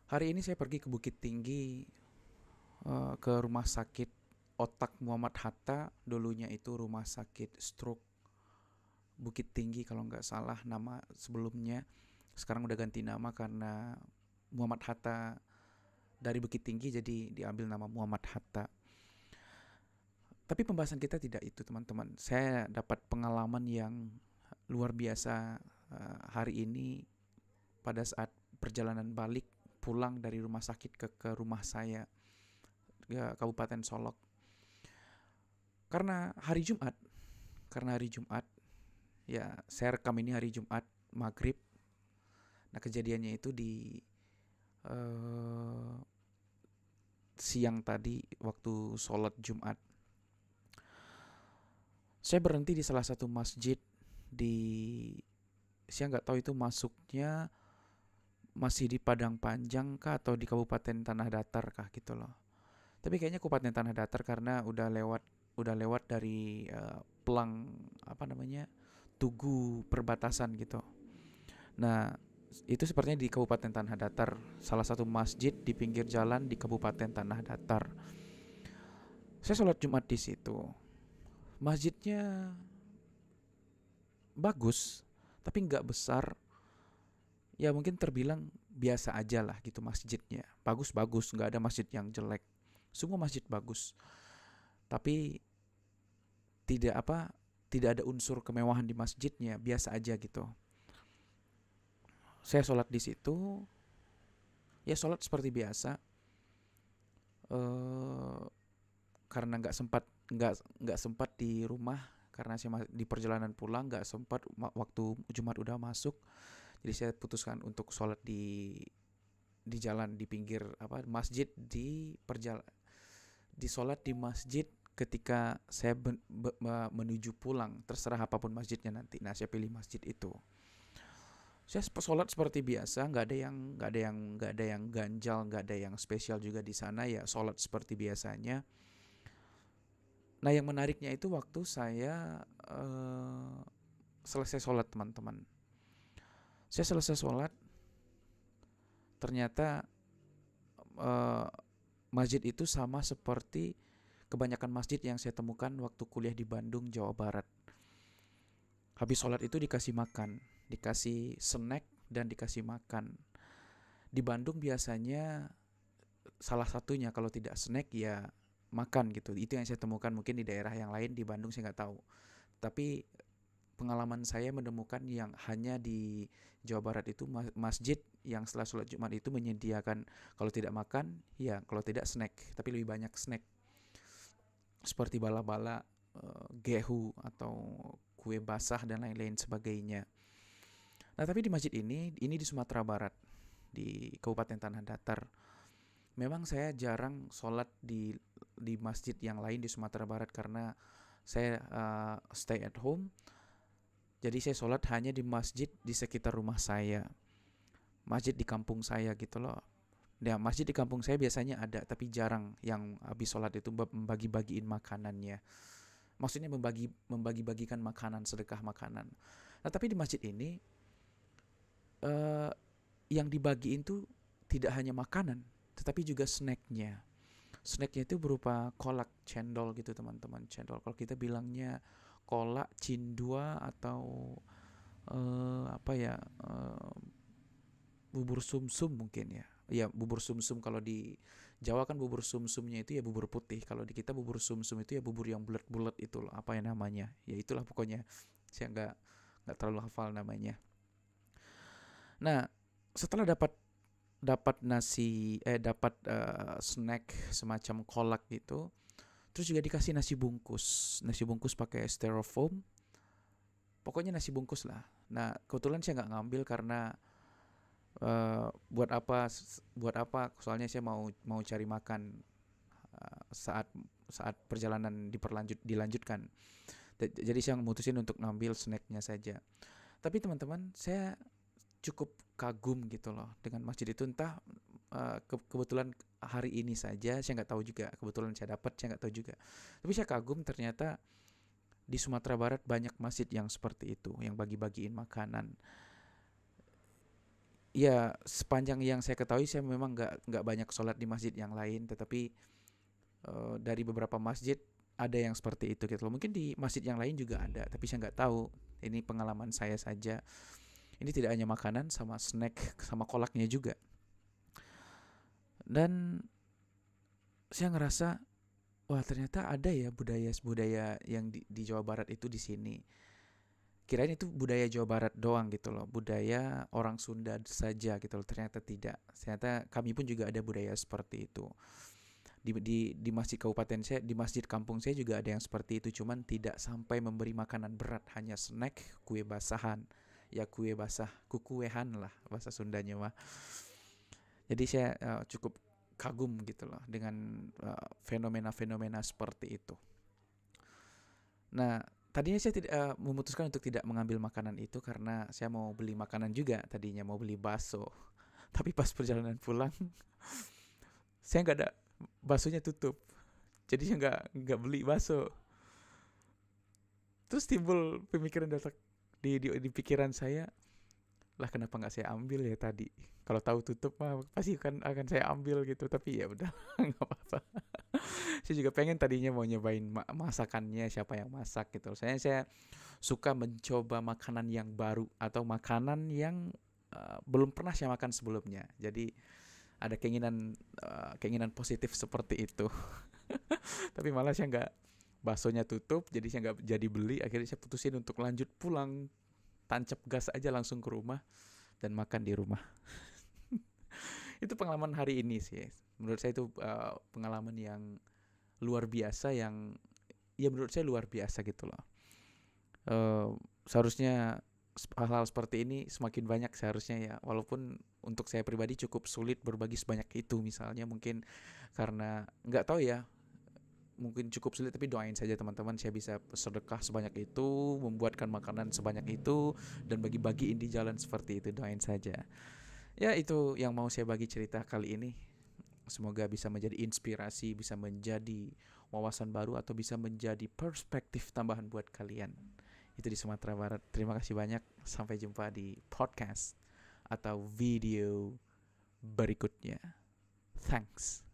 Hari ini saya pergi ke Bukit Tinggi, ke Rumah Sakit Otak Muhammad Hatta. Dulunya itu Rumah Sakit Stroke Bukit Tinggi kalau nggak salah nama sebelumnya. Sekarang udah ganti nama karena Muhammad Hatta dari Bukit Tinggi jadi diambil nama Muhammad Hatta. Tapi pembahasan kita tidak itu, teman-teman. Saya dapat pengalaman yang luar biasa hari ini pada saat perjalanan balik pulang dari rumah sakit ke rumah saya ke Kabupaten Solok. Karena hari Jumat, karena hari Jumat, ya saya rekam ini hari Jumat maghrib. Nah, kejadiannya itu di eh, siang tadi waktu sholat Jumat. Saya berhenti di salah satu masjid di, saya nggak tahu itu masuknya masih di Padang Panjang kah atau di Kabupaten Tanah Datar kah gitu loh. Tapi kayaknya Kabupaten Tanah Datar karena udah lewat dari pelang apa namanya tugu perbatasan gitu. Nah, itu sepertinya di Kabupaten Tanah Datar, salah satu masjid di pinggir jalan di Kabupaten Tanah Datar. Saya sholat Jumat di situ. Masjidnya bagus, tapi nggak besar. Ya mungkin terbilang biasa aja lah gitu masjidnya. Bagus-bagus, nggak ada masjid yang jelek. Semua masjid bagus, tapi tidak apa tidak ada unsur kemewahan di masjidnya, biasa aja gitu. Saya sholat di situ, ya sholat seperti biasa. eh karena nggak sempat di rumah karena saya di perjalanan pulang nggak sempat waktu Jumat udah masuk, jadi saya putuskan untuk sholat di jalan di pinggir apa masjid di sholat di masjid ketika saya menuju pulang, terserah apapun masjidnya nanti. Nah, saya pilih masjid itu. Saya sholat seperti biasa, nggak ada yang ganjal, nggak ada yang spesial juga di sana, ya sholat seperti biasanya. Nah, yang menariknya itu waktu saya selesai sholat, teman-teman. Saya selesai sholat, ternyata eh, masjid itu sama seperti kebanyakan masjid yang saya temukan waktu kuliah di Bandung, Jawa Barat. Habis sholat itu dikasih makan, dikasih snack dan dikasih makan. Di Bandung biasanya salah satunya kalau tidak snack ya makan gitu. Itu yang saya temukan, mungkin di daerah yang lain di Bandung saya nggak tahu. Tapi pengalaman saya menemukan yang hanya di Jawa Barat itu masjid yang setelah sholat Jumat itu menyediakan kalau tidak makan ya kalau tidak snack, tapi lebih banyak snack seperti bala-bala, gehu atau kue basah dan lain-lain sebagainya. Nah, tapi di masjid ini di Sumatera Barat, di Kabupaten Tanah Datar. Memang saya jarang sholat di masjid yang lain di Sumatera Barat karena saya stay at home. Jadi saya sholat hanya di masjid di sekitar rumah saya, masjid di kampung saya gitu loh. Ya, masjid di kampung saya biasanya ada, tapi jarang yang habis sholat itu membagi-bagiin makanannya. Maksudnya membagi-bagikan makanan, sedekah makanan. Nah, tapi di masjid ini eh, yang dibagiin tuh tidak hanya makanan, tetapi juga snacknya. Snacknya itu berupa kolak cendol gitu, teman-teman. Cendol, kalau kita bilangnya kolak cindua atau apa ya, eh, bubur sumsum mungkin ya. Ya, bubur sumsum kalau di Jawa kan bubur sumsumnya itu ya bubur putih. Kalau di kita bubur sumsum itu ya bubur yang bulat-bulat itu loh. Apa ya namanya? Ya itulah pokoknya. Saya nggak terlalu hafal namanya. Nah, setelah dapat dapat dapat snack semacam kolak gitu, terus juga dikasih nasi bungkus pakai styrofoam. Pokoknya nasi bungkus lah. Nah, kebetulan saya nggak ngambil karena buat apa, soalnya saya mau mau cari makan saat saat perjalanan dilanjutkan. Jadi saya memutusin untuk ngambil snacknya saja. Tapi teman-teman, saya cukup kagum gitu loh dengan masjid itu. Entah kebetulan hari ini saja, saya nggak tahu juga, kebetulan saya dapat, saya nggak tahu juga. Tapi saya kagum, ternyata di Sumatera Barat banyak masjid yang seperti itu, yang bagi-bagiin makanan. Ya sepanjang yang saya ketahui saya memang nggak banyak sholat di masjid yang lain, tetapi dari beberapa masjid ada yang seperti itu gitu loh. Mungkin di masjid yang lain juga ada, tapi saya nggak tahu. Ini pengalaman saya saja. Ini tidak hanya makanan, sama snack, sama kolaknya juga. Dan saya ngerasa, wah ternyata ada ya budaya-budaya yang di Jawa Barat itu di sini. Kirain itu budaya Jawa Barat doang gitu loh, budaya orang Sunda saja gitu loh. Ternyata tidak. Ternyata kami pun juga ada budaya seperti itu. Di masjid kabupaten saya, di masjid kampung saya juga ada yang seperti itu, cuman tidak sampai memberi makanan berat, hanya snack, kue basahan. Ya kue basah, kukuehan lah bahasa Sundanya mah. Jadi saya cukup kagum gitu loh dengan fenomena-fenomena seperti itu. Nah, tadinya saya tidak memutuskan untuk tidak mengambil makanan itu karena saya mau beli makanan juga, tadinya mau beli bakso. Tapi pas perjalanan pulang, saya nggak ada, baksonya tutup. Jadi saya nggak beli bakso. Terus timbul pemikiran datang di pikiran saya, lah kenapa nggak saya ambil ya tadi? Kalau tahu tutup mah pasti akan saya ambil gitu. Tapi ya udah, nggak apa-apa. Saya juga pengen tadinya mau nyobain masakannya, siapa yang masak gitu. Saya suka mencoba makanan yang baru atau makanan yang belum pernah saya makan sebelumnya. Jadi ada keinginan positif seperti itu. Tapi malah saya nggak, baksonya tutup, jadi saya nggak jadi beli. Akhirnya saya putusin untuk lanjut pulang, tancap gas aja langsung ke rumah dan makan di rumah. Itu pengalaman hari ini sih. Menurut saya itu pengalaman yang luar biasa, yang ya menurut saya luar biasa gitu loh. Seharusnya hal-hal seperti ini semakin banyak seharusnya ya. Walaupun untuk saya pribadi cukup sulit berbagi sebanyak itu, misalnya mungkin karena nggak tahu ya, mungkin cukup sulit, tapi doain saja teman-teman saya bisa sedekah sebanyak itu, membuatkan makanan sebanyak itu, dan bagi-bagiin di jalan seperti itu. Doain saja. Ya itu yang mau saya bagi cerita kali ini. Semoga bisa menjadi inspirasi, bisa menjadi wawasan baru, atau bisa menjadi perspektif tambahan buat kalian. Itu di Sumatera Barat. Terima kasih banyak. Sampai jumpa di podcast atau video berikutnya. Thanks.